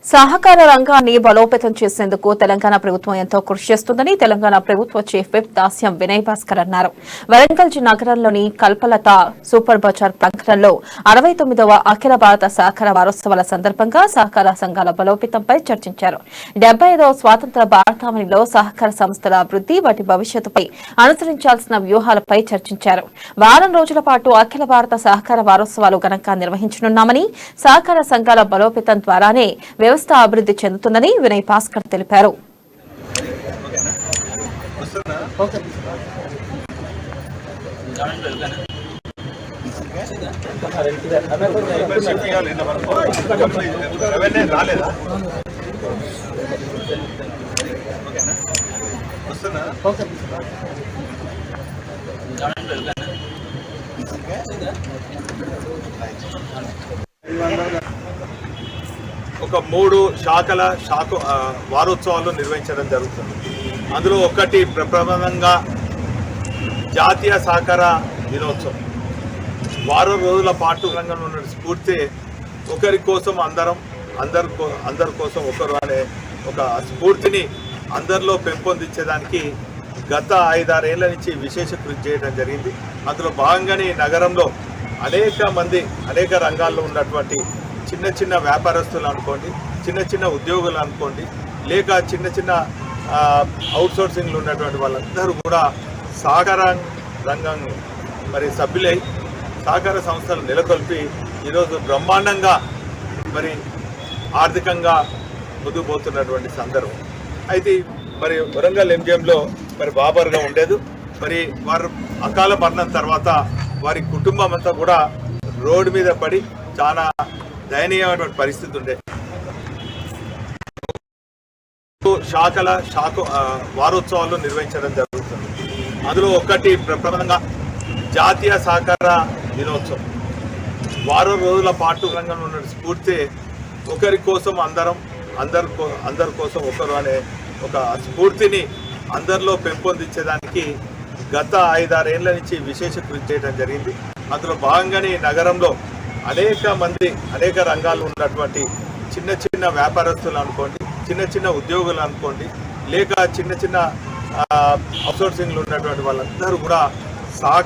సహకార రంగాన్ని బలోపేతం చేసేందుకు తెలంగాణ ప్రభుత్వం ఎంతో కృషి చేస్తుందని తెలంగాణ ప్రభుత్వ చీఫ్ విప్ దాస్యం వినయ్ భాస్కర్ అన్నారు. వరంగల్ నగరంలోని కల్పలత సూపర్ బజార్ ప్రాంగణంలో 69వ అఖిల భారత సహకార వారోత్సవాల సందర్భంగా సహకార సంఘాల బలోపేతంపై చర్చించారు. 75వ స్వాతంత్ర భారతావనిలో సహకార సంస్థల అభివృద్ధి, వాటి భవిష్యత్తుపై అనుసరించాల్సిన వ్యూహాలపై చర్చించారు. వారం రోజుల పాటు అఖిల భారత సహకార వారోత్సవాలు ఘనంగా నిర్వహించనున్నామని, సహకార సంఘాల బలోపేతం ద్వారానే వ్యవస్థ అభివృద్ధి చెందుతుందని వినయ్ భాస్కర్ తెలిపారు. ఒక 3 శాఖల వారోత్సవాలు నిర్వహించడం జరుగుతుంది. అందులో ఒకటి ప్రప్రథమంగా జాతీయ సహకార దినోత్సవం. వారం రోజుల పాటు రంగంలో ఉన్న స్ఫూర్తి ఒకరి కోసం అందరి కోసం ఒకరు అనే ఒక స్ఫూర్తిని అందరిలో పెంపొందించేదానికి గత 5-6 ఏళ్ల నుంచి విశేష కృషి చేయడం జరిగింది. అందులో భాగంగానే నగరంలో అనేక రంగాల్లో ఉన్నటువంటి చిన్న వ్యాపారస్తులు అనుకోండి, చిన్న ఉద్యోగులు అనుకోండి, లేక చిన్న అవుట్సోర్సింగ్లు ఉన్నటువంటి వాళ్ళందరూ కూడా సహకార రంగం సభ్యులై సహకార సంస్థలు నెలకొల్పి ఈరోజు బ్రహ్మాండంగా ఆర్థికంగా ముందుకు పోతున్నటువంటి సందర్భం. అయితే వరంగల్ ఎంజిఎంలో బాబర్గా ఉండేది. వారు అకాల మరణం తర్వాత వారి కుటుంబం అంతా కూడా రోడ్డు మీద పడి చాలా దయనీయమైనటువంటి పరిస్థితి ఉండే. శాఖల వారోత్సవాలు నిర్వహించడం జరుగుతుంది. అందులో ఒకటి ప్రప్రథమంగా జాతీయ సహకార దినోత్సవం. వారం రోజుల పాటు రంగంలో ఉన్న స్ఫూర్తి ఒకరి కోసం అందరి కోసం ఒకరు అనే ఒక స్ఫూర్తిని అందరిలో పెంపొందించేదానికి గత 5-6 ఏళ్ల నుంచి విశేష కృషి చేయడం జరిగింది. అందులో భాగంగానే నగరంలో అనేక రంగాల్లో ఉన్నటువంటి చిన్న వ్యాపారస్తులు అనుకోండి, చిన్న ఉద్యోగులు అనుకోండి, లేక చిన్న అవుట్సోర్సింగ్లు ఉన్నటువంటి వాళ్ళందరూ కూడా